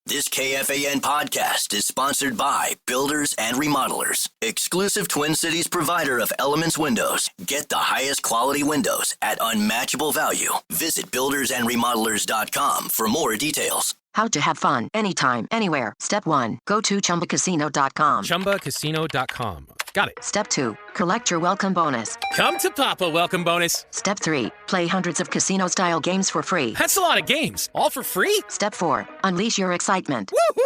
This KFAN podcast is sponsored by Builders and Remodelers, exclusive Twin Cities provider of Elements Windows. Get the highest quality windows at unmatchable value. Visit buildersandremodelers.com for more details. How to have fun anytime, anywhere. Step 1. Go to ChumbaCasino.com. ChumbaCasino.com. Got it. Step 2. Collect your welcome bonus. Come to Papa welcome bonus. Step 3. Play hundreds of casino-style games for free. That's a lot of games. All for free? Step 4. Unleash your excitement. Woohoo!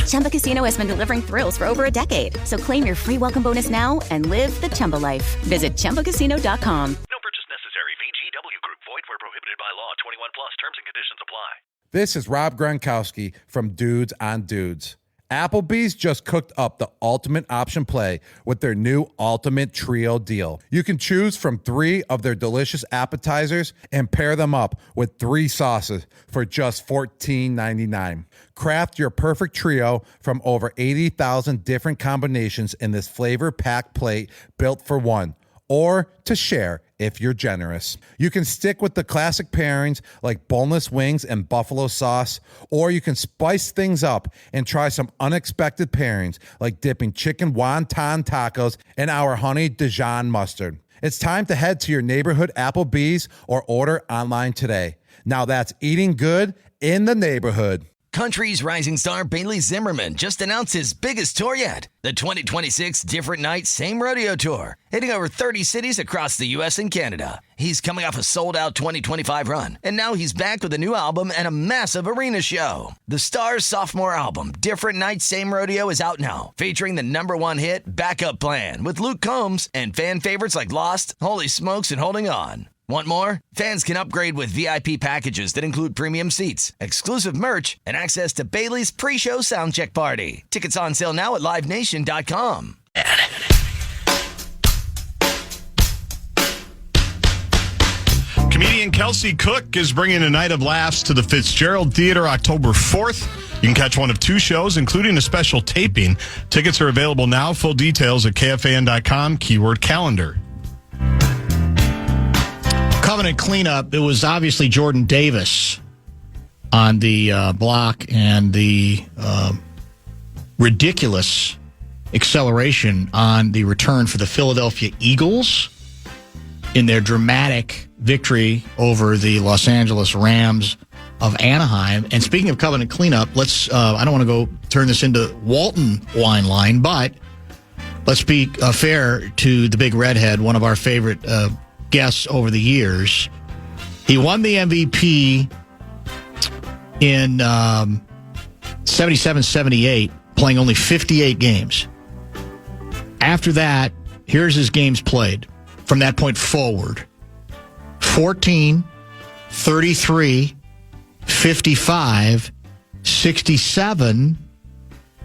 Chumba Casino has been delivering thrills for over a decade. So claim your free welcome bonus now and live the Chumba life. Visit ChumbaCasino.com. No purchase necessary. VGW Group. Void where prohibited by law. 21 plus. Terms and conditions apply. This is Rob Gronkowski from Dudes on Dudes. Applebee's just cooked up the ultimate option play with their new Ultimate Trio deal. You can choose from 3 of their delicious appetizers and pair them up with 3 sauces for just $14.99. Craft your perfect trio from over 80,000 different combinations in this flavor-packed plate built for one, or to share if you're generous. You can stick with the classic pairings like boneless wings and buffalo sauce, or you can spice things up and try some unexpected pairings like dipping chicken wonton tacos in our honey Dijon mustard. It's time to head to your neighborhood Applebee's or order online today. Now that's eating good in the neighborhood. Country's rising star Bailey Zimmerman just announced his biggest tour yet, the 2026 Different Night Same Rodeo Tour, hitting over 30 cities across the U.S. and Canada. He's coming off a sold-out 2025 run, and now he's back with a new album and a massive arena show. The star's sophomore album, Different Night Same Rodeo, is out now, featuring the #1 hit, Backup Plan, with Luke Combs, and fan favorites like Lost, Holy Smokes, and Holding On. Want more? Fans can upgrade with VIP packages that include premium seats, exclusive merch, and access to Bailey's pre-show soundcheck party. Tickets on sale now at livenation.com. Comedian Kelsey Cook is bringing a night of laughs to the Fitzgerald Theater October 4th. You can catch one of 2 shows, including a special taping. Tickets are available now. Full details at KFAN.com, keyword calendar. Covenant cleanup, it was obviously Jordan Davis on the block, and the ridiculous acceleration on the return for the Philadelphia Eagles in their dramatic victory over the Los Angeles Rams of Anaheim. And speaking of Covenant cleanup, let's I don't want to go turn this into Walton wine line, but let's be fair to the Big Redhead, one of our favorite guests over the years. He won the MVP in 77-78, playing only 58 games. After that, here's his games played from that point forward: 14, 33, 55, 67,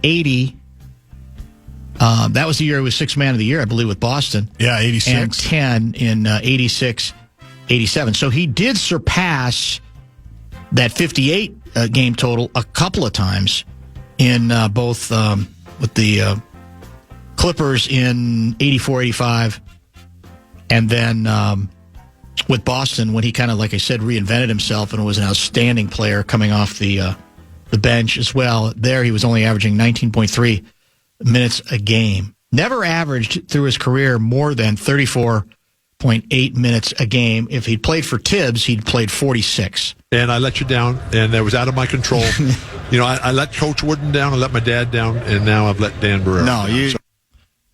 80. That was the year he was 6th man of the year, I believe, with Boston. Yeah, 86. And 10 in 86, 87. So he did surpass that 58 game total a couple of times in both with the Clippers in 84, 85, and then with Boston when he kind of, like I said, reinvented himself and was an outstanding player coming off the bench as well. There he was only averaging 19.3 minutes a game. Never averaged through his career more than 34.8 minutes a game. If he'd played for Tibbs, he'd played 46. And I let you down, and that was out of my control. I let Coach Wooden down, I let my dad down, and now I've let Dan Barrera down. You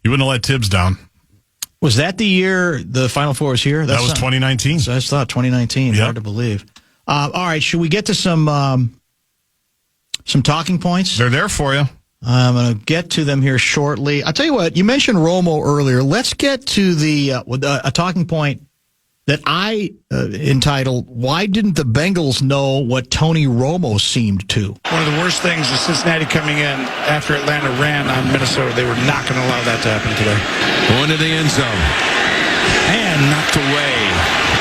wouldn't have let Tibbs down. Was that the year the Final Four was here? That was 2019. So I thought 2019. Yep. Hard to believe. All right, should we get to some talking points? They're there for you. I'm going to get to them here shortly. I'll tell you what, you mentioned Romo earlier. Let's get to a talking point that I entitled, "Why Didn't the Bengals Know What Tony Romo Seemed to?" One of the worst things is Cincinnati coming in after Atlanta ran on Minnesota. They were not going to allow that to happen today. Going to the end zone. And knocked away.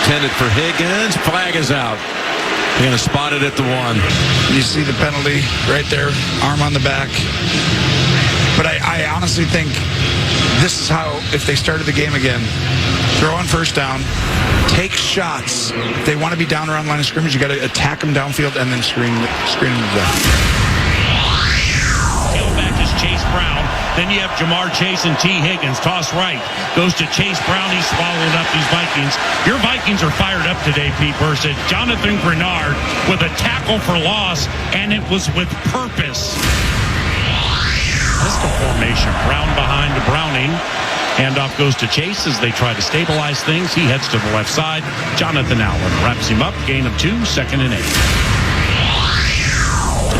Intended for Higgins. Flag is out. They're going to spot it at the 1. You see the penalty right there, arm on the back. But I honestly think this is how, if they started the game again, throw on first down, take shots. If they want to be down around line of scrimmage, you got to attack them downfield and then screen them to death. Tailback is Chase Brown. Then you have Jamar Chase and T. Higgins. Toss right. Goes to Chase Brown. He swallowed up these Vikings. Your Vikings are fired up today, Pete Bursa. Jonathan Grenard with a tackle for loss, and it was with purpose. Pistol formation. Brown behind Browning. Handoff goes to Chase as they try to stabilize things. He heads to the left side. Jonathan Allen wraps him up. Gain of 2, 2nd and 8.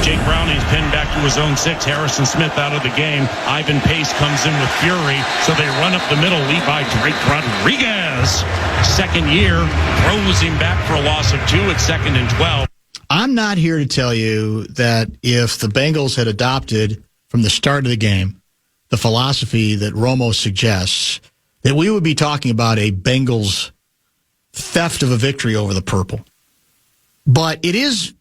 Jake Browning's pinned back to his own 6. Harrison Smith out of the game. Ivan Pace comes in with fury. So they run up the middle. Lead by Drake Rodriguez. Second year. Throws him back for a loss of 2 at 2nd and 12. I'm not here to tell you that if the Bengals had adopted from the start of the game the philosophy that Romo suggests, that we would be talking about a Bengals theft of a victory over the purple. But it is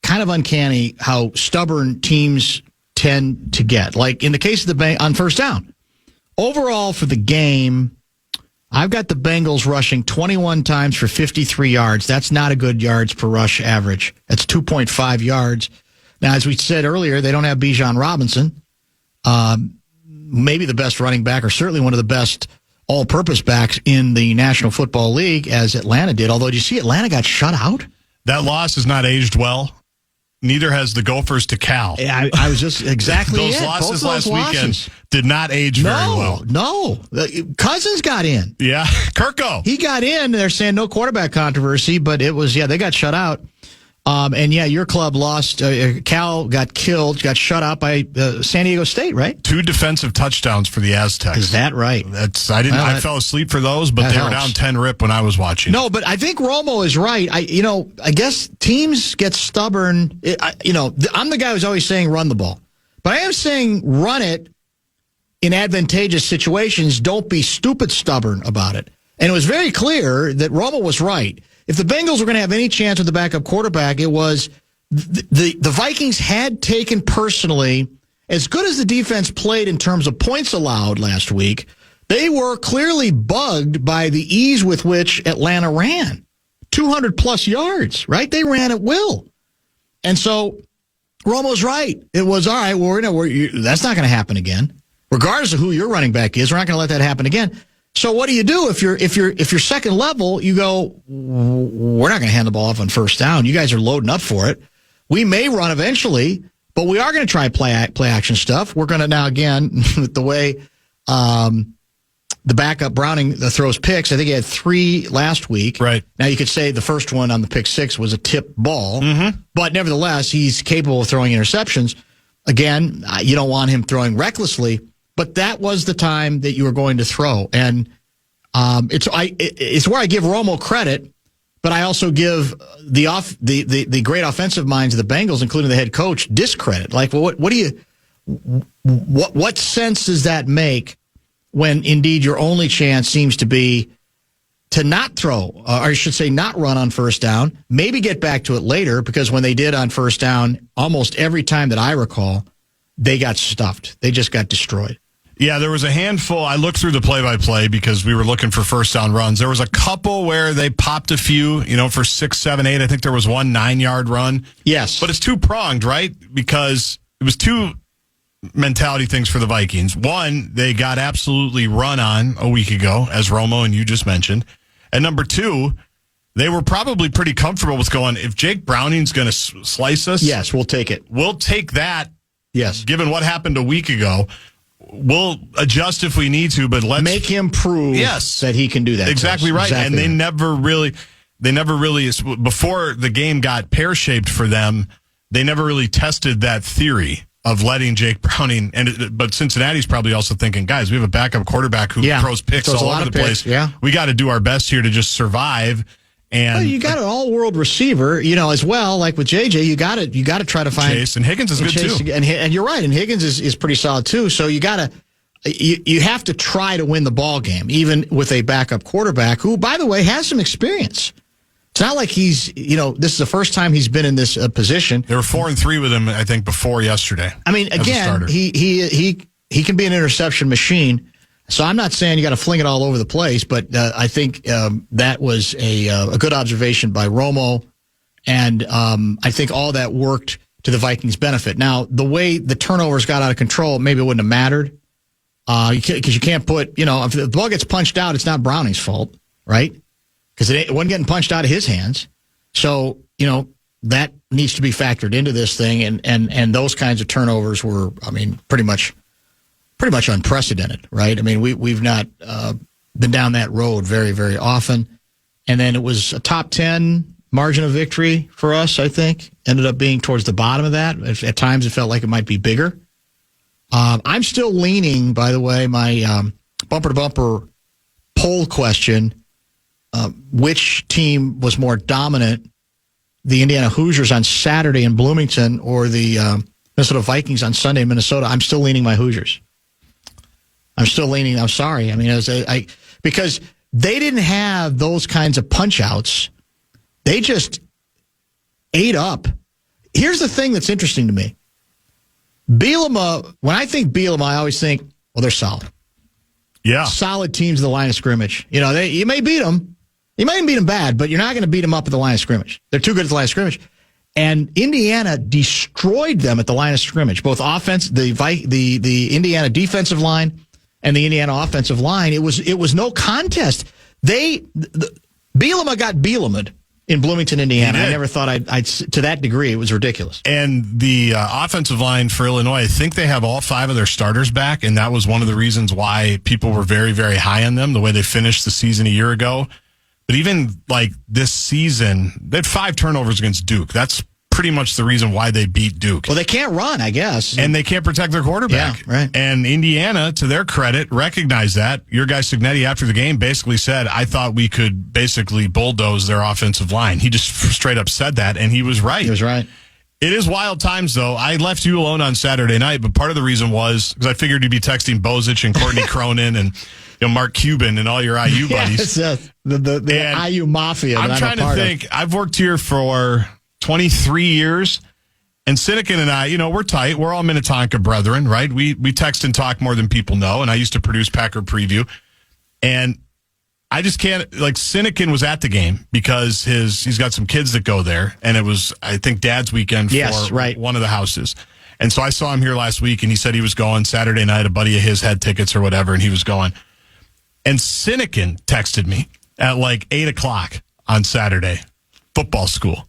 kind of uncanny how stubborn teams tend to get. Like in the case of the on first down. Overall for the game, I've got the Bengals rushing 21 times for 53 yards. That's not a good yards per rush average. That's 2.5 yards. Now, as we said earlier, they don't have Bijan Robinson. Maybe the best running back, or certainly one of the best all-purpose backs in the National Football League, as Atlanta did. Although, do you see Atlanta got shut out? That loss has not aged well. Neither has the Gophers to Cal. I was just exactly those it. losses last weekend did not age very well. No. Cousins got in. Yeah, Kirko. He got in. They're saying no quarterback controversy, but it was, they got shut out. And your club lost. Cal got killed, got shut out by San Diego State, right? 2 defensive touchdowns for the Aztecs. Is that right? I fell asleep for those, but they were down 10-rip when I was watching. No, but I think Romo is right. I guess teams get stubborn. I'm the guy who's always saying run the ball, but I am saying run it in advantageous situations. Don't be stupid stubborn about it. And it was very clear that Romo was right. If the Bengals were going to have any chance with the backup quarterback, it was the Vikings had taken personally, as good as the defense played in terms of points allowed last week, they were clearly bugged by the ease with which Atlanta ran. 200-plus yards, right? They ran at will. And so Romo's right. It was, all right, that's not going to happen again. Regardless of who your running back is, we're not going to let that happen again. So what do you do if you're second level? You go, we're not going to hand the ball off on first down. You guys are loading up for it. We may run eventually, but we are going to try play action stuff. We're going to now again with the way the backup Browning throws picks. I think he had 3 last week. Right now, you could say the first one on the pick 6 was a tip ball, but nevertheless, he's capable of throwing interceptions. Again, you don't want him throwing recklessly. But that was the time that you were going to throw, and it's where I give Romo credit, but I also give the great offensive minds of the Bengals, including the head coach, discredit. Like, well, what sense does that make when indeed your only chance seems to be to not throw, or I should say, not run on first down? Maybe get back to it later, because when they did on first down, almost every time that I recall, they got stuffed. They just got destroyed. Yeah, there was a handful. I looked through the play-by-play because we were looking for first down runs. There was a couple where they popped a few, for 6, 7, 8. I think there was one 9-yard run. Yes. But it's two-pronged, right? Because it was 2 mentality things for the Vikings. One, they got absolutely run on a week ago, as Romo and you just mentioned. And number 2, they were probably pretty comfortable with going, if Jake Browning's going to slice us. Yes, we'll take it. We'll take that. Yes. Given what happened a week ago. We'll adjust if we need to, but let's make him prove that he can do that. Exactly right. Exactly and they never really, before the game got pear-shaped for them, they never really tested that theory of letting Jake Browning. But Cincinnati's probably also thinking, guys, we have a backup quarterback who throws picks all over the place. Yeah. We got to do our best here to just survive. And you got an all-world receiver, as well. Like with JJ, you got to try to find Chase, and Higgins is good too. And you're right, and Higgins is pretty solid too. So you have to try to win the ball game, even with a backup quarterback who, by the way, has some experience. It's not like he's this is the first time he's been in this position. They were 4-3 with him, I think, before yesterday. I mean, again, he can be an interception machine. So I'm not saying you got to fling it all over the place, but I think that was a good observation by Romo, and I think all that worked to the Vikings' benefit. Now, the way the turnovers got out of control, maybe it wouldn't have mattered, because you can't put, if the ball gets punched out, it's not Browning's fault, right? Because it wasn't getting punched out of his hands. So, that needs to be factored into this thing, and those kinds of turnovers were, pretty much unprecedented, right? We've not been down that road very, very often. And then it was a top 10 margin of victory for us, I think. Ended up being towards the bottom of that. At times it felt like it might be bigger. I'm still leaning, by the way, my bumper-to-bumper poll question, which team was more dominant, the Indiana Hoosiers on Saturday in Bloomington or the Minnesota Vikings on Sunday in Minnesota? I'm still leaning my Hoosiers. I'm sorry. Because they didn't have those kinds of punch-outs. They just ate up. Here's the thing that's interesting to me. Bielema, when I think Bielema, I always think, well, they're solid. Yeah. Solid teams at the line of scrimmage. You may beat them. You might even beat them bad, but you're not going to beat them up at the line of scrimmage. They're too good at the line of scrimmage. And Indiana destroyed them at the line of scrimmage, both offense, the Indiana defensive line and the Indiana offensive line. It was no contest. Bielema got Bielema in Bloomington, Indiana. I never thought I'd to that degree. It was ridiculous. And the offensive line for Illinois, I think they have all 5 of their starters back, and that was one of the reasons why people were very, very high on them, the way they finished the season a year ago. But even like this season, they had 5 turnovers against Duke. That's pretty much the reason why they beat Duke. Well, they can't run, I guess. And they can't protect their quarterback. Yeah, right. And Indiana, to their credit, recognized that. Your guy Cignetti, after the game, basically said, I thought we could basically bulldoze their offensive line. He just straight up said that, and he was right. He was right. It is wild times, though. I left you alone on Saturday night, but part of the reason was because I figured you'd be texting Bozich and Courtney Cronin and Mark Cuban and all your IU buddies. Yes, the IU mafia. I'm trying to think. I've worked here for 23 years, and Sinekin and I, we're tight. We're all Minnetonka brethren, right? We text and talk more than people know, and I used to produce Packer Preview, and I just can't, Sinekin was at the game because he's got some kids that go there, and it was, I think, Dad's weekend for one of the houses. And so I saw him here last week, and he said he was going Saturday night. A buddy of his had tickets or whatever, and he was going. And Sinekin texted me at 8 o'clock on Saturday, football school.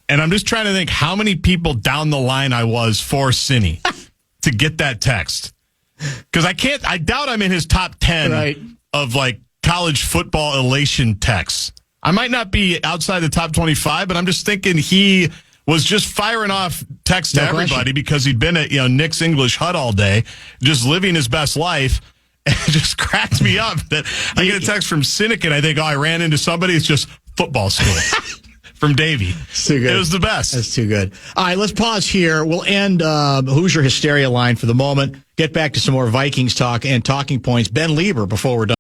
And I'm just trying to think how many people down the line I was for Cinny to get that text. Because I doubt I'm in his top 10 of college football elation texts. I might not be outside the top 25, but I'm just thinking he was just firing off texts to everybody because he'd been at Nick's English Hut all day, just living his best life. And it just cracked me up that I get a text from Cynic and I think, I ran into somebody. It's just football school from Davey. It's too good. It was the best. That's too good. All right, let's pause here. We'll end Hoosier Hysteria line for the moment. Get back to some more Vikings talk and talking points. Ben Lieber before we're done.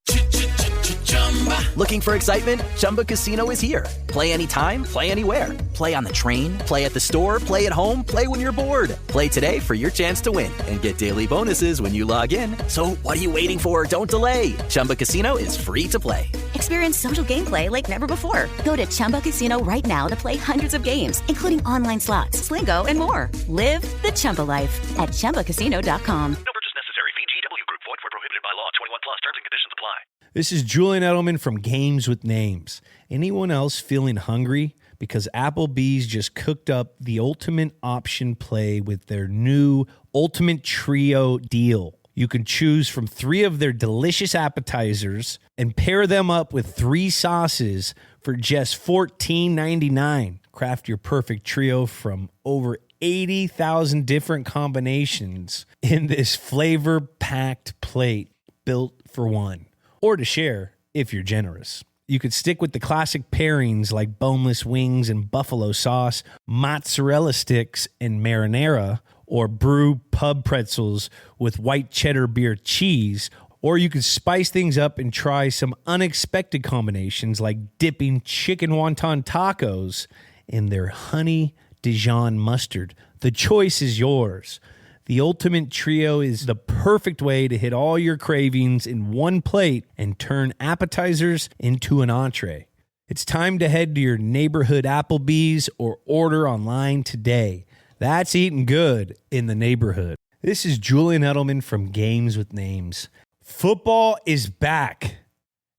Looking for excitement? Chumba Casino is here. Play anytime, play anywhere. Play on the train, play at the store, play at home, play when you're bored. Play today for your chance to win and get daily bonuses when you log in. So what are you waiting for? Don't delay. Chumba Casino is free to play. Experience social gameplay like never before. Go to Chumba Casino right now to play hundreds of games, including online slots, Slingo, and more. Live the Chumba life at ChumbaCasino.com. No purchase necessary. VGW Group. Void where prohibited by law. 21 plus. Terms and conditions apply. This is Julian Edelman from Games with Names. Anyone else feeling hungry? Because Applebee's just cooked up the ultimate option play with their new Ultimate Trio deal. You can choose from 3 of their delicious appetizers and pair them up with 3 sauces for just $14.99. Craft your perfect trio from over 80,000 different combinations in this flavor-packed plate built for one. Or to share, if you're generous. You could stick with the classic pairings like boneless wings and buffalo sauce, mozzarella sticks and marinara, or brew pub pretzels with white cheddar beer cheese. Or you could spice things up and try some unexpected combinations like dipping chicken wonton tacos in their honey Dijon mustard. The choice is yours. The Ultimate Trio is the perfect way to hit all your cravings in one plate and turn appetizers into an entree. It's time to head to your neighborhood Applebee's or order online today. That's eating good in the neighborhood. This is Julian Edelman from Games with Names. Football is back.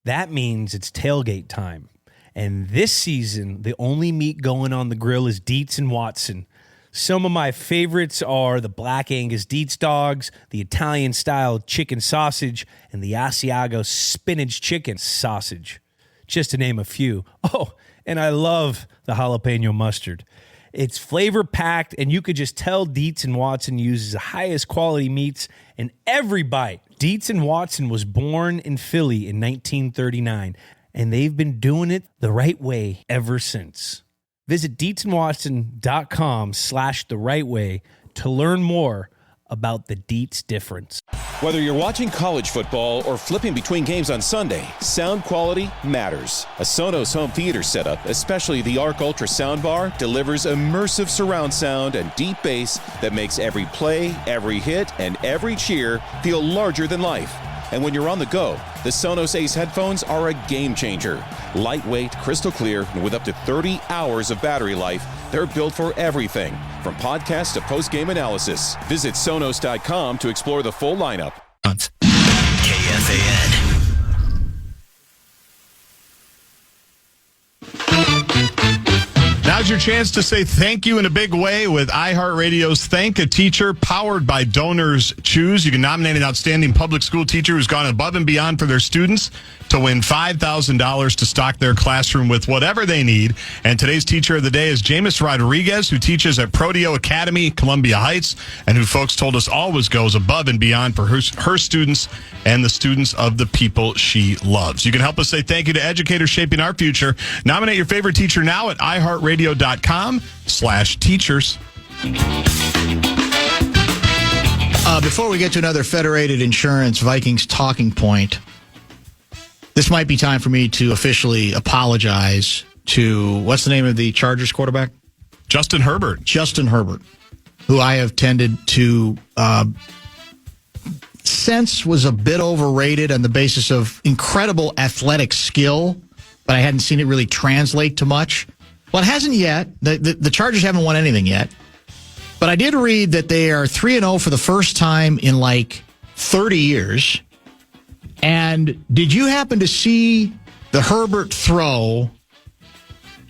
That means it's tailgate time. And this season, the only meat going on the grill is Dietz and Watson. Some of my favorites are the Black Angus Dietz dogs, the Italian-style chicken sausage, and the Asiago spinach chicken sausage, just to name a few. Oh, and I love the jalapeno mustard. It's flavor-packed, and you could just tell Dietz and Watson uses the highest quality meats in every bite. Dietz and Watson was born in Philly in 1939, and they've been doing it the right way ever since. Visit DietzandWatson.com/therightway to learn more about the Dietz difference. Whether you're watching college football or flipping between games on Sunday, sound quality matters. A Sonos home theater setup, especially the Arc Ultra soundbar, delivers immersive surround sound and deep bass that makes every play, every hit, and every cheer feel larger than life. And when you're on the go, the Sonos Ace headphones are a game changer. Lightweight, crystal clear, and with up to 30 hours of battery life, they're built for everything, from podcasts to post-game analysis. Visit Sonos.com to explore the full lineup. KFAN. Now's your chance to say thank you in a big way with iHeartRadio's Thank a Teacher, powered by Donors Choose. You can nominate an outstanding public school teacher who's gone above and beyond for their students to win $5,000 to stock their classroom with whatever they need. And today's teacher of the day is Jameis Rodriguez, who teaches at Prodeo Academy, Columbia Heights, and who folks told us always goes above and beyond for her students and the students of the people she loves. You can help us say thank you to educators shaping our future. Nominate your favorite teacher now at iHeartRadio.com/teachers. Before we get to another Federated Insurance Vikings talking point, this might be time for me to officially apologize to, what's the name of the Chargers quarterback? Justin Herbert. Justin Herbert, who I have tended to sense was a bit overrated on the basis of incredible athletic skill, but I hadn't seen it really translate to much. Well, it hasn't yet. The Chargers haven't won anything yet. But I did read that they are 3-0 for the first time in like 30 years. And did you happen to see the Herbert throw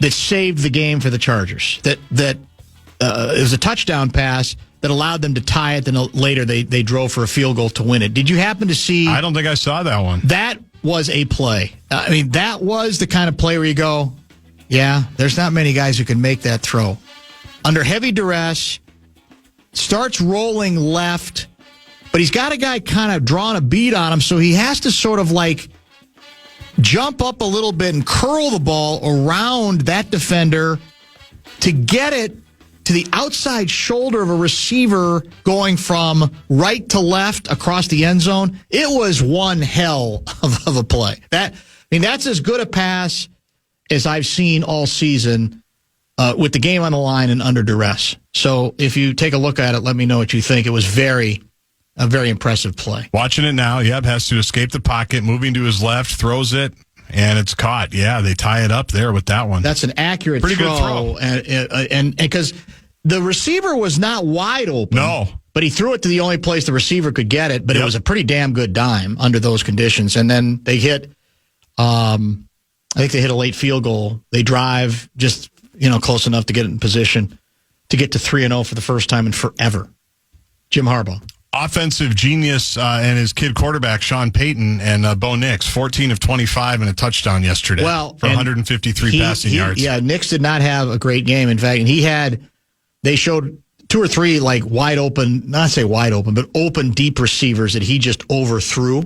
that saved the game for the Chargers? That it was a touchdown pass that allowed them to tie it. Then later they drove for a field goal to win it. Did you happen to see? I don't think I saw that one. That was a play. I mean, that was the kind of play where you go, yeah, there's not many guys who can make that throw. Under heavy duress, starts rolling left, but he's got a guy kind of drawing a bead on him, so he has to sort of like jump up a little bit and curl the ball around that defender to get it to the outside shoulder of a receiver going from right to left across the end zone. It was one hell of a play. That's as good a pass as I've seen all season with the game on the line and under duress. So if you take a look at it, let me know what you think. It was a very impressive play. Watching it now, has to escape the pocket, moving to his left, throws it, and it's caught. Yeah, they tie it up there with that one. That's an accurate Pretty good throw. And because the receiver was not wide open. No. But he threw it to the only place the receiver could get it, but It was a pretty damn good dime under those conditions. And then they hit, I think they hit a late field goal. They drive just, close enough to get it in position to get to 3-0 for the first time in forever. Jim Harbaugh. Offensive genius and his kid quarterback, Sean Payton, and Bo Nix, 14 of 25 and a touchdown yesterday for 153 passing yards. Yeah, Nix did not have a great game. In fact, and they showed 2 or 3 like wide open, not say wide open, but open deep receivers that he just overthrew.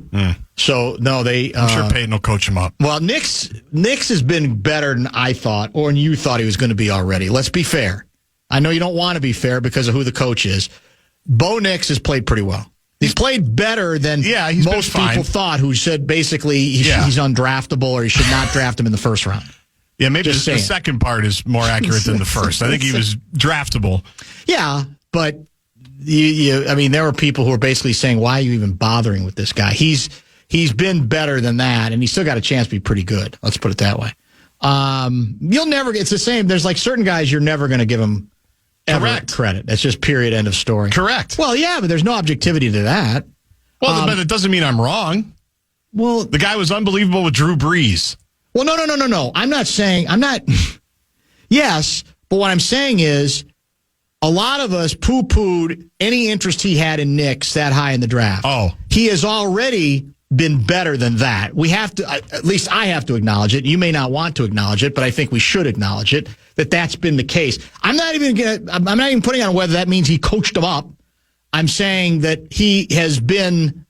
So, no, I'm sure Payton will coach him up. Well, Nix has been better than I thought, or you thought he was going to be already. Let's be fair. I know you don't want to be fair because of who the coach is. Bo Nix has played pretty well. He's played better than most people thought, who said basically he's undraftable or you should not draft him in the first round. Yeah, maybe the second part is more accurate than the first. I think he was draftable. Yeah, but there were people who were basically saying, why are you even bothering with this guy? He's been better than that, and he's still got a chance to be pretty good. Let's put it that way. You'll never get, it's the same. There's like certain guys you're never going to give them credit. That's just period, end of story. Correct. Well, yeah, but there's no objectivity to that. Well, but it doesn't mean I'm wrong. Well, the guy was unbelievable with Drew Brees. Well, no. I'm not. Yes, but what I'm saying is a lot of us poo-pooed any interest he had in Knicks that high in the draft. Oh. He has already been better than that. We have to, at least I have to acknowledge it. You may not want to acknowledge it, but I think we should acknowledge it, that's been the case. I'm not even putting on whether that means he coached him up. I'm saying that he has been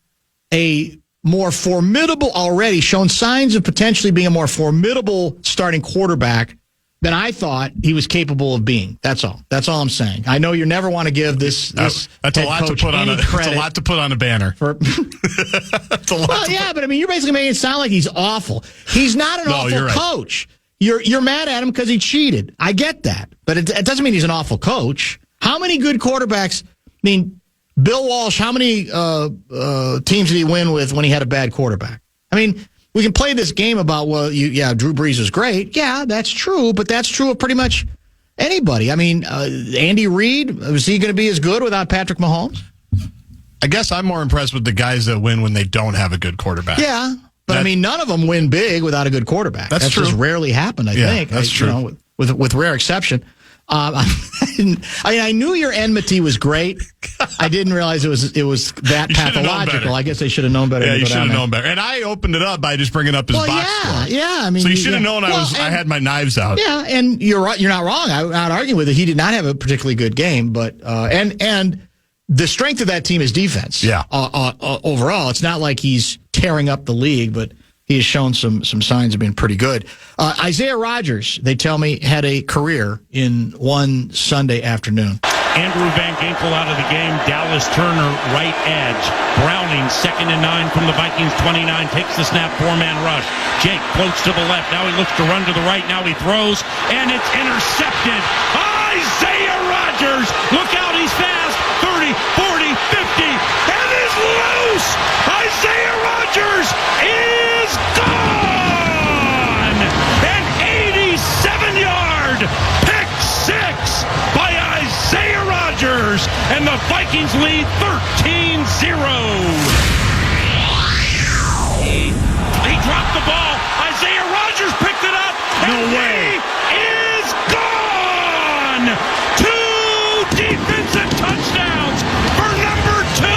a more formidable already, shown signs of potentially being a more formidable starting quarterback than I thought he was capable of being. That's all. That's all I'm saying. I know you never want to give this that's a lot to put on that's a lot to put on a banner. That's a lot. Well, yeah, but I mean, you're basically making it sound like he's awful. He's not an awful coach. You're mad at him because he cheated. I get that, but it doesn't mean he's an awful coach. How many good quarterbacks? I mean, Bill Walsh. How many teams did he win with when he had a bad quarterback? I mean, we can play this game about, Drew Brees was great. Yeah, that's true, but that's true of pretty much anybody. I mean, Andy Reid, was he going to be as good without Patrick Mahomes? I guess I'm more impressed with the guys that win when they don't have a good quarterback. Yeah, but I mean, none of them win big without a good quarterback. That's true. Just rarely happened, I think. That's true. With rare exception. I knew your enmity was great. I didn't realize it was that pathological. I guess they should have known better. Yeah, you should have known better. And I opened it up by just bringing up his box score. Yeah. I mean, so you should have known I had my knives out. Yeah, and you're right. You're not wrong. I'm not arguing with it. He did not have a particularly good game, but and the strength of that team is defense. Yeah. Overall, it's not like he's tearing up the league, but he has shown some signs of being pretty good. Isaiah Rodgers, they tell me, had a career in one Sunday afternoon. Andrew Van Ginkel out of the game. Dallas Turner, right edge. Browning, 2nd and 9 from the Vikings 29. Takes the snap, 4-man rush. Jake floats to the left. Now he looks to run to the right. Now he throws, and it's intercepted. Isaiah Rodgers, look out, he's fast. 30, 40, 50, and is loose. Isaiah Rodgers is gone. An 87-yard pick six by Isaiah Rodgers, and the Vikings lead 13-0. He dropped the ball. Isaiah Rodgers picked it up. No way. He is gone. 2 defensive touchdowns for number 2,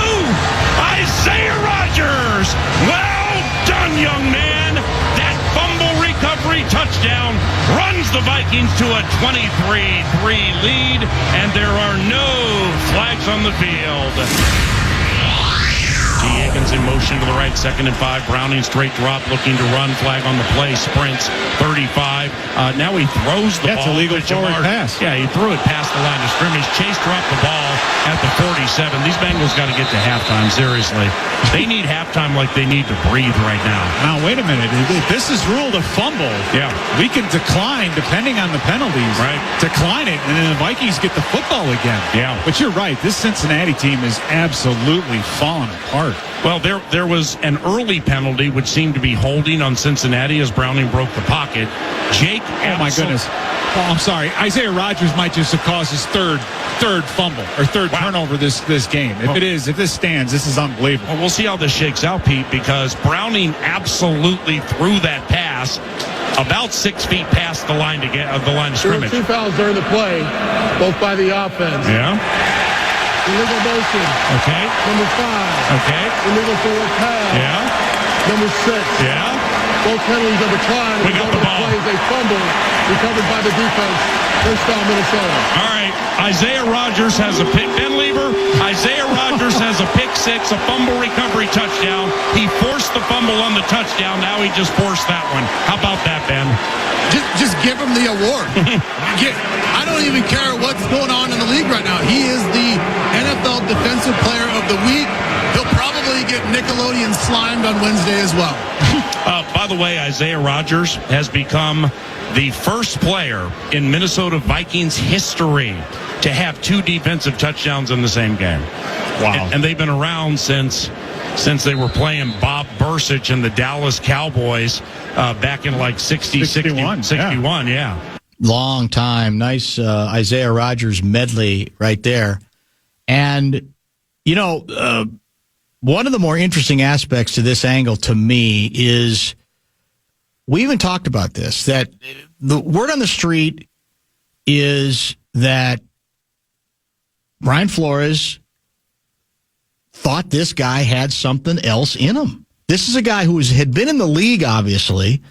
Isaiah Rodgers. Well done, young man. That fumble recovery touchdown runs the Vikings to a 23-3 lead, and there are no flags on the field. T. Higgins in motion to the right, 2nd and 5. Browning straight drop, looking to run. Flag on the play. Sprints 35. Now he throws the ball. That's illegal forward pass. Yeah, he threw it past the line of scrimmage. Chase dropped the ball at the 47. These Bengals got to get to halftime, seriously. They need halftime like they need to breathe right now. Now, wait a minute. If this is ruled a fumble, we can decline, depending on the penalties. Right. Decline it, and then the Vikings get the football again. Yeah. But you're right. This Cincinnati team is absolutely falling apart. Well, there was an early penalty, which seemed to be holding on Cincinnati as Browning broke the pocket. Jake, oh my goodness! Oh, I'm sorry. Isaiah Rodgers might just have caused his third fumble or third turnover this game. If this stands, this is unbelievable. Well, we'll see how this shakes out, Pete, because Browning absolutely threw that pass about 6 feet past the line of scrimmage. There were 2 fouls during the play, both by the offense. Yeah. Illegal motion. Okay. Number 5. Okay. Illegal forward pass. Yeah. Number 6. Yeah. Both penalties are declined. We got the ball. Plays a fumble recovered by the defense. First down, Minnesota. All right. Isaiah Rodgers has a pick. Ben Lieber. Isaiah Rodgers has a pick six, a fumble recovery touchdown. He forced the fumble on the touchdown. Now he just forced that one. How about that, Ben? Just give him the award. I don't even care what's going on in the league right now. He is the NFL Defensive Player of the Week. He'll probably get Nickelodeon slimed on Wednesday as well. By the way, Isaiah Rodgers has become the first player in Minnesota Vikings history to have 2 defensive touchdowns in the same game. Wow. And they've been around since they were playing Bob Bursich and the Dallas Cowboys back in like 61. Yeah. Long time. Nice Isaiah Rodgers medley right there. And, one of the more interesting aspects to this angle to me is we even talked about this, that the word on the street is that Brian Flores thought this guy had something else in him. This is a guy who had been in the league, obviously,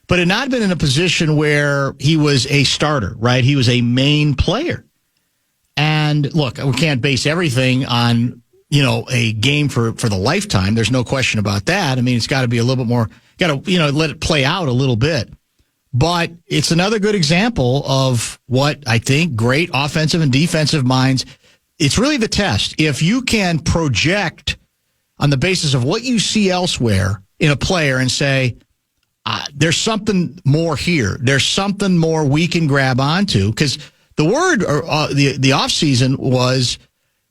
but had not been in a position where he was a starter, right? He was a main player. And look, we can't base everything on, a game for the lifetime. There's no question about that. I mean, it's got to be a little bit more, let it play out a little bit. But it's another good example of what I think great offensive and defensive minds, it's really the test. If you can project on the basis of what you see elsewhere in a player and say, there's something more here. There's something more we can grab onto. Because the word, the offseason was,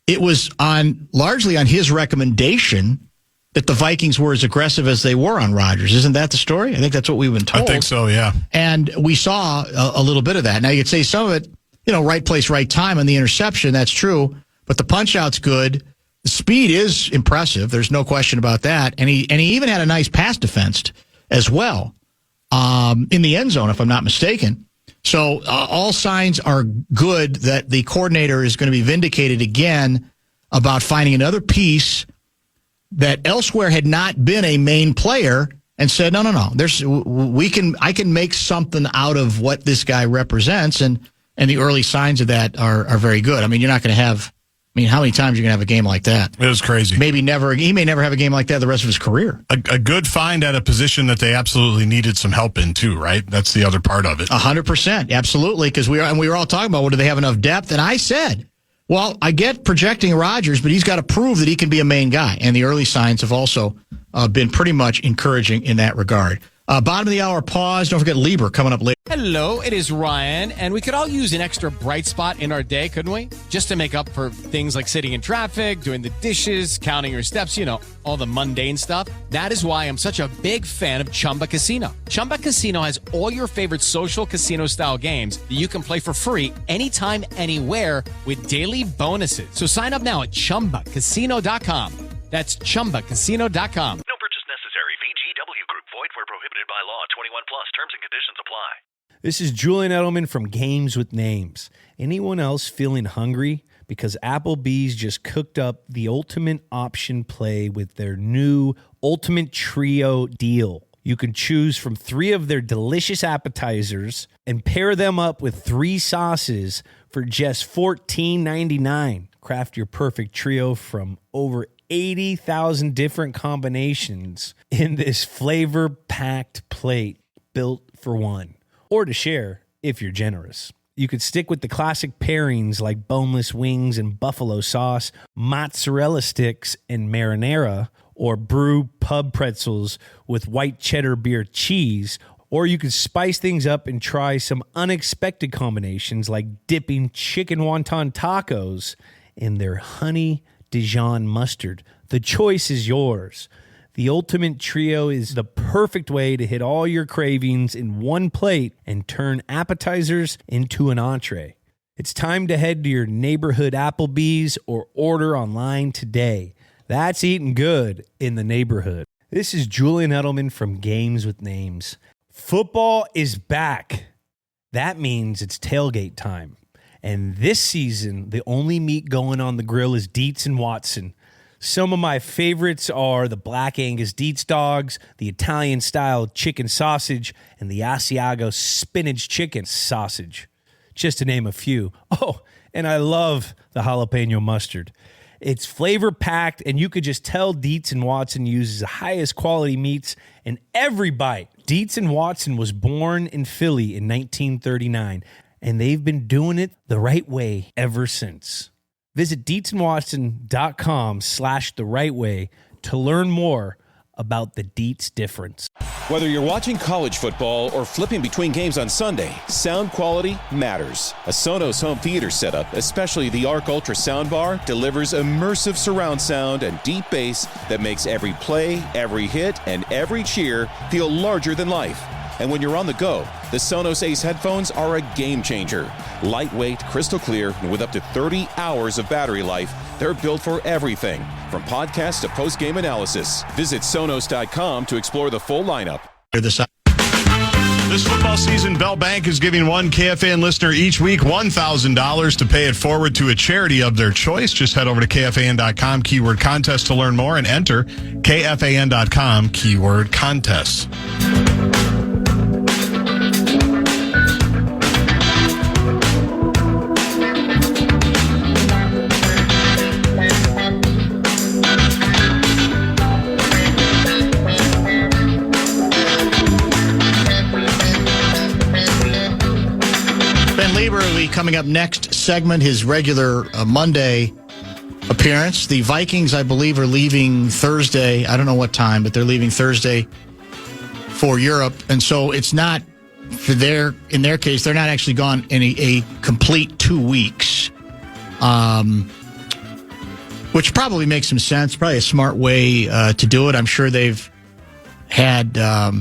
it was largely on his recommendation that the Vikings were as aggressive as they were on Rodgers. Isn't that the story? I think that's what we've been told. I think so, yeah. And we saw a little bit of that. Now, you could say some of it, right place, right time on the interception. That's true. But the punch-out's good. The speed is impressive. There's no question about that. And he even had a nice pass defense as well in the end zone, if I'm not mistaken. So all signs are good that the coordinator is going to be vindicated again about finding another piece that elsewhere had not been a main player and said, no. I can make something out of what this guy represents, and the early signs of that are very good. I mean, you're not going to have. How many times are you going to have a game like that? It was crazy. Maybe never. He may never have a game like that the rest of his career. A good find at a position that they absolutely needed some help in too, right? That's the other part of it. 100%, absolutely. Because we were all talking about, well, do they have enough depth? And I said, well, I get projecting Rodgers, but he's got to prove that he can be a main guy. And the early signs have also been pretty much encouraging in that regard. Bottom of the hour pause. Don't forget Lieber coming up later. Hello, it is Ryan, and we could all use an extra bright spot in our day, couldn't we? Just to make up for things like sitting in traffic, doing the dishes, counting your steps, all the mundane stuff. That is why I'm such a big fan of Chumba Casino. Chumba Casino has all your favorite social casino-style games that you can play for free anytime, anywhere with daily bonuses. So sign up now at ChumbaCasino.com. That's ChumbaCasino.com. No purchase necessary. VGW Group. Void where prohibited by law. 21 plus. Terms and conditions apply. This is Julian Edelman from Games with Names. Anyone else feeling hungry? Because Applebee's just cooked up the ultimate option play with their new Ultimate Trio deal. You can choose from 3 of their delicious appetizers and pair them up with 3 sauces for just $14.99. Craft your perfect trio from over 80,000 different combinations in this flavor-packed plate built for one. Or to share if you're generous. You could stick with the classic pairings like boneless wings and buffalo sauce, mozzarella sticks and marinara, or brew pub pretzels with white cheddar beer cheese. Or you could spice things up and try some unexpected combinations like dipping chicken wonton tacos in their honey Dijon mustard. The choice is yours. The Ultimate Trio is the perfect way to hit all your cravings in one plate and turn appetizers into an entree. It's time to head to your neighborhood Applebee's or order online today. That's eating good in the neighborhood. This is Julian Edelman from Games with Names. Football is back. That means it's tailgate time. And this season, the only meat going on the grill is Dietz and Watson. Some of my favorites are the Black Angus Dietz dogs, the Italian-style chicken sausage, and the Asiago spinach chicken sausage, just to name a few. Oh, and I love the jalapeno mustard. It's flavor-packed, and you could just tell Dietz and Watson uses the highest quality meats in every bite. Dietz and Watson was born in Philly in 1939, and they've been doing it the right way ever since. Visit DietzandWatson.com/the right way to learn more about the Dietz difference. Whether you're watching college football or flipping between games on Sunday, sound quality matters. A Sonos home theater setup, especially the Arc Ultra soundbar, delivers immersive surround sound and deep bass that makes every play, every hit, and every cheer feel larger than life. And when you're on the go, the Sonos Ace headphones are a game changer. Lightweight, crystal clear, and with up to 30 hours of battery life, they're built for everything, from podcasts to post-game analysis. Visit Sonos.com to explore the full lineup. This football season, Bell Bank is giving one KFAN listener each week $1,000 to pay it forward to a charity of their choice. Just head over to KFAN.com, keyword contest to learn more, and enter KFAN.com, keyword contest. Coming up next segment, his regular Monday appearance. The Vikings, I believe, are leaving Thursday. I don't know what time, but they're leaving Thursday for Europe. And so it's not, in their case, they're not actually gone in a complete 2 weeks, which probably makes some sense, probably a smart way to do it. I'm sure they've had a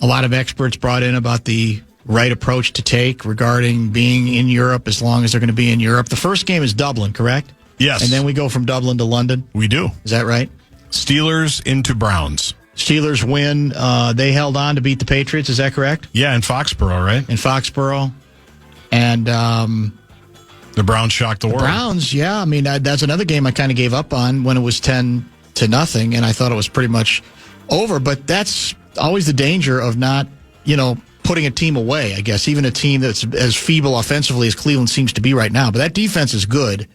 lot of experts brought in about the right approach to take regarding being in Europe as long as they're going to be in Europe. The first game is Dublin, correct? Yes. And then we go from Dublin to London? We do. Is that right? Steelers into Browns. Steelers win. They held on to beat the Patriots, is that correct? Yeah, in Foxborough, right? In Foxborough. And the Browns shocked the world. Browns, yeah. I mean, that's another game I kind of gave up on when it was 10-0, and I thought it was pretty much over. But that's always the danger of not, putting a team away, I guess, even a team that's as feeble offensively as Cleveland seems to be right now. But that defense is good,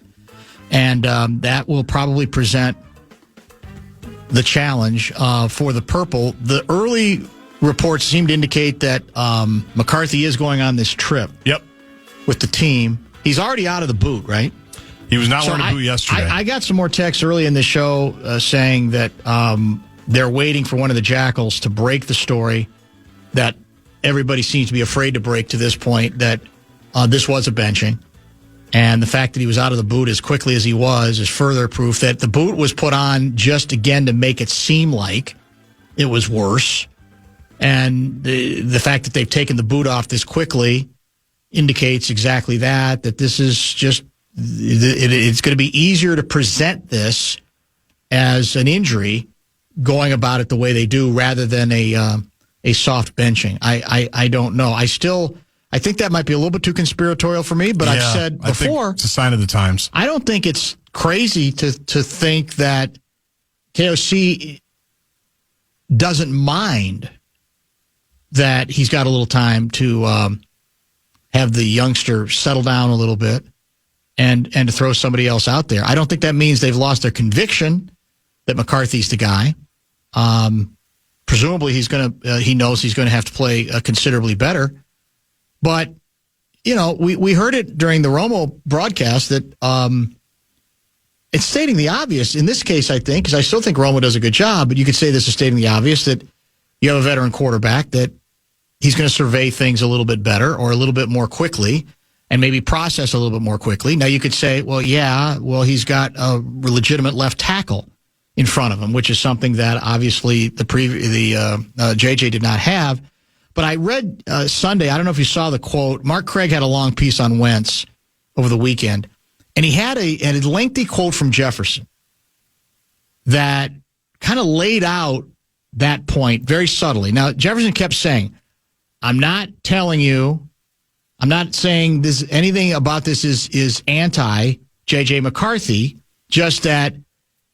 and that will probably present the challenge for the Purple. The early reports seem to indicate that McCarthy is going on this trip. Yep. With the team. He's already out of the boot, right? He was not wearing a boot yesterday. I got some more texts early in the show saying that they're waiting for one of the Jackals to break the story that everybody seems to be afraid to break to this point, that this was a benching. And the fact that he was out of the boot as quickly as he was is further proof that the boot was put on just, again, to make it seem like it was worse. And the fact that they've taken the boot off this quickly indicates exactly that this is just, it's going to be easier to present this as an injury going about it the way they do rather than a soft benching. I don't know. I think that might be a little bit too conspiratorial for me, but I've said before, it's a sign of the times. I don't think it's crazy to think that KOC doesn't mind that he's got a little time to have the youngster settle down a little bit and to throw somebody else out there. I don't think that means they've lost their conviction that McCarthy's the guy. Presumably he knows he's going to have to play considerably better. But, we heard it during the Romo broadcast that it's stating the obvious. In this case, I think, because I still think Romo does a good job, but you could say this is stating the obvious, that you have a veteran quarterback, that he's going to survey things a little bit better or a little bit more quickly and maybe process a little bit more quickly. Now, you could say, he's got a legitimate left tackle in front of him, which is something that obviously JJ did not have. But I read Sunday, I don't know if you saw the quote, Mark Craig had a long piece on Wentz over the weekend, and he had a lengthy quote from Jefferson that kind of laid out that point very subtly. Now, Jefferson kept saying, I'm not saying this, anything about this is anti JJ McCarthy, just that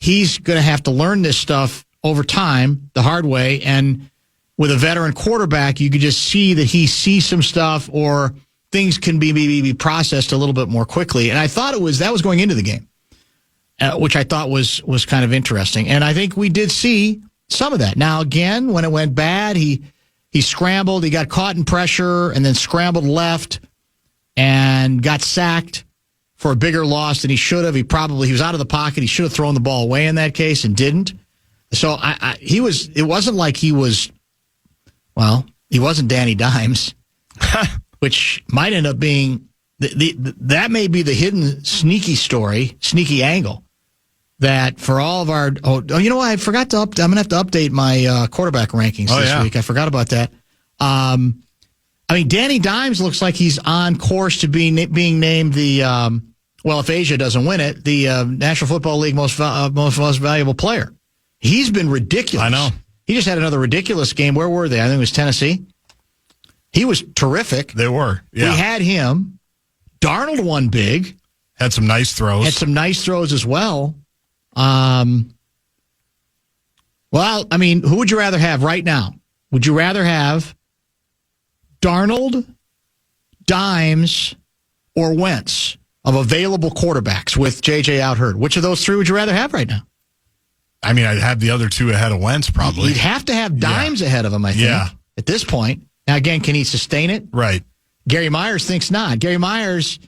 he's going to have to learn this stuff over time, the hard way. And with a veteran quarterback, you could just see that he sees some stuff or things can be processed a little bit more quickly. And I thought that was going into the game, which I thought was kind of interesting. And I think we did see some of that. Now, again, when it went bad, he scrambled, he got caught in pressure and then scrambled left and got sacked for a bigger loss than he should have. He was out of the pocket. He should have thrown the ball away in that case and didn't. So it wasn't like he was Well, he wasn't Danny Dimes, which might end up being that may be the hidden sneaky story, sneaky angle that for all of our. Oh, you know what? I forgot to I'm going to have to update my quarterback rankings this week. I forgot about that. I mean, Danny Dimes looks like he's on course to being named the. Well, if Asia doesn't win it, the National Football League most valuable player. He's been ridiculous. I know. He just had another ridiculous game. Where were they? I think it was Tennessee. He was terrific. They were. Yeah. We had him. Darnold won big. Had some nice throws. Had some nice throws as well. Well, I mean, who would you rather have right now? Would you rather have Darnold, Dimes, or Wentz of available quarterbacks with JJ out hurt? Which of those three would you rather have right now? I mean, I'd have the other two ahead of Wentz, probably. You'd have to have Dimes ahead of him, I think, at this point. Now, again, can he sustain it? Right. Gary Myers thinks not. Gary Myers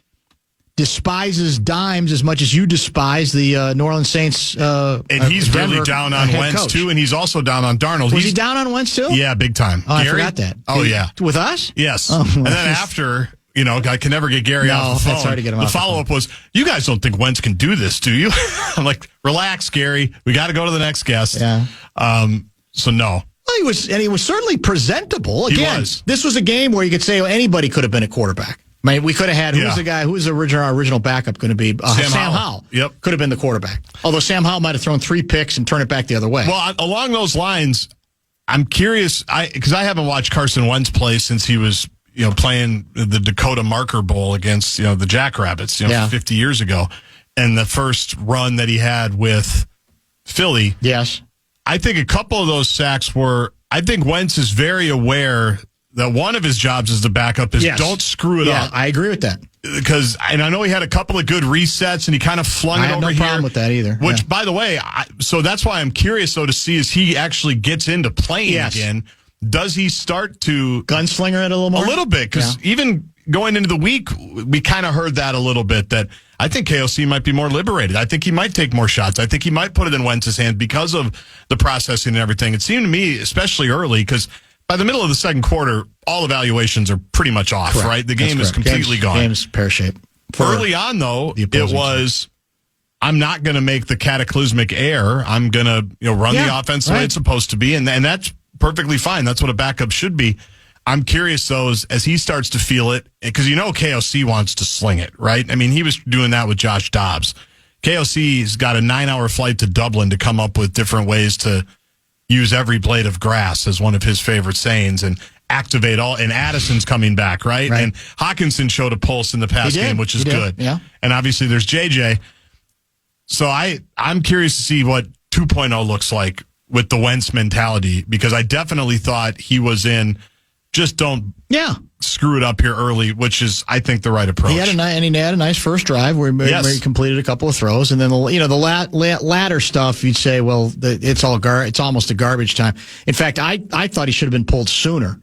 despises Dimes as much as you despise the New Orleans Saints. And he's Denver, really down on Wentz, too, and he's also down on Darnold. Was he down on Wentz, too? Yeah, big time. Oh, Gary? I forgot that. Oh, yeah. With us? Yes. Oh, and then after... You know, I can never get Gary off the phone. It's hard to get him the off follow-up was, you guys don't think Wentz can do this, do you? I'm like, relax, Gary. We got to go to the next guest. Yeah. So, no. Well, he was certainly presentable. Again, this was a game where you could say anybody could have been a quarterback. I mean, we could have had, who's the guy, who's our original backup going to be? Sam Howell. Yep. Could have been the quarterback. Although Sam Howell might have thrown 3 picks and turned it back the other way. Well, along those lines, I'm curious, because I haven't watched Carson Wentz play since he was playing the Dakota Marker Bowl against, the Jackrabbits, 50 years ago. And the first run that he had with Philly. Yes. I think a couple of those sacks I think Wentz is very aware that one of his jobs as the backup is don't screw it up. I agree with that. And I know he had a couple of good resets and he kind of flung it over here. I have no problem with that either. Which, by the way, so that's why I'm curious, though, to see as he actually gets into playing again. Does he start to gunslinger it a little more? A little bit, because even going into the week, we kind of heard that a little bit, that I think KOC might be more liberated. I think he might take more shots. I think he might put it in Wentz's hand because of the processing and everything. It seemed to me, especially early, because by the middle of the second quarter, all evaluations are pretty much off, right? The game is completely gone. Game's pear-shaped. Early on, though, it was... I'm not going to make the cataclysmic error. I'm going to run the offense the way it's supposed to be, and that's perfectly fine. That's what a backup should be. I'm curious, though, as he starts to feel it, because KOC wants to sling it, right? I mean, he was doing that with Josh Dobbs. KOC's got a 9-hour flight to Dublin to come up with different ways to use every blade of grass, as one of his favorite sayings, and activate all. And Addison's coming back, right? And Hawkinson showed a pulse in the past game, which is good. Yeah. And obviously there's JJ. So I'm curious to see what 2.0 looks like with the Wentz mentality, because I definitely thought he was in just don't screw it up here early, which is, I think, the right approach. He had a nice first drive where he completed a couple of throws, and then the latter stuff, you'd say, well, it's almost a garbage time. In fact, I thought he should have been pulled sooner.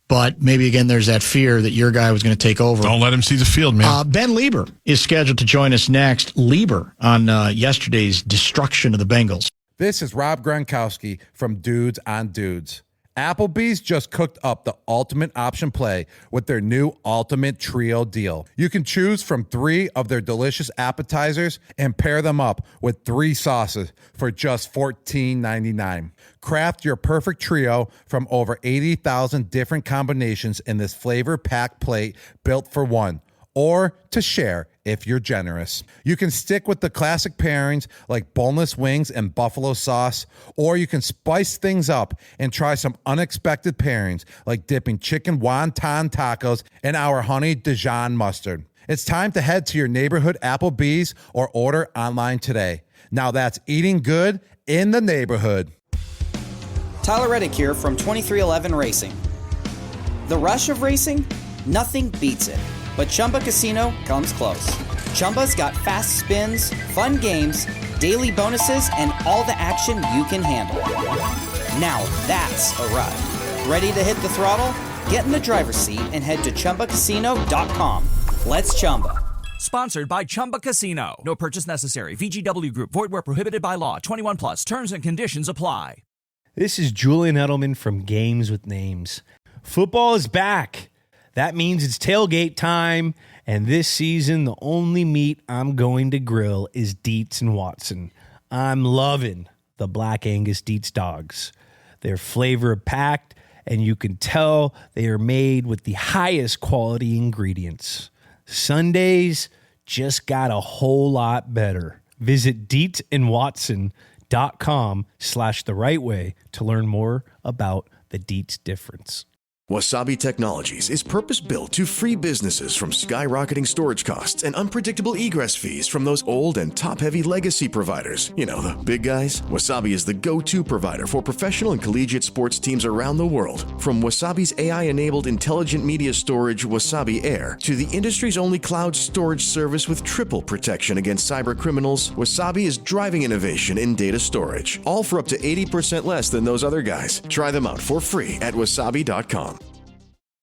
But maybe, again, there's that fear that your guy was going to take over. Don't let him see the field, man. Ben Lieber is scheduled to join us next. Lieber on yesterday's destruction of the Bengals. This is Rob Gronkowski from Dudes on Dudes. Applebee's just cooked up the ultimate option play with their new Ultimate Trio deal. You can choose from 3 of their delicious appetizers and pair them up with 3 sauces for just $14.99. Craft your perfect trio from over 80,000 different combinations in this flavor-packed plate built for one, or to share if you're generous. You can stick with the classic pairings like boneless wings and buffalo sauce, or you can spice things up and try some unexpected pairings like dipping chicken wonton tacos in our honey Dijon mustard. It's time to head to your neighborhood Applebee's or order online today. Now that's eating good in the neighborhood. Tyler Reddick here from 2311 Racing. The rush of racing? Nothing beats it. But Chumba Casino comes close. Chumba's got fast spins, fun games, daily bonuses, and all the action you can handle. Now that's a ride. Ready to hit the throttle? Get in the driver's seat and head to ChumbaCasino.com. Let's Chumba. Sponsored by Chumba Casino. No purchase necessary. VGW Group. Void where prohibited by law. 21 plus. Terms and conditions apply. This is Julian Edelman from Games with Names. Football is back. That means it's tailgate time, and this season, the only meat I'm going to grill is Dietz and Watson. I'm loving the Black Angus Dietz dogs. They're flavor-packed, and you can tell they are made with the highest quality ingredients. Sundays just got a whole lot better. Visit DietzandWatson.com/therightway to learn more about the Dietz difference. Wasabi Technologies is purpose-built to free businesses from skyrocketing storage costs and unpredictable egress fees from those old and top-heavy legacy providers. You know, the big guys. Wasabi is the go-to provider for professional and collegiate sports teams around the world. From Wasabi's AI-enabled intelligent media storage, Wasabi Air, to the industry's only cloud storage service with triple protection against cyber criminals, Wasabi is driving innovation in data storage. All for up to 80% less than those other guys. Try them out for free at wasabi.com.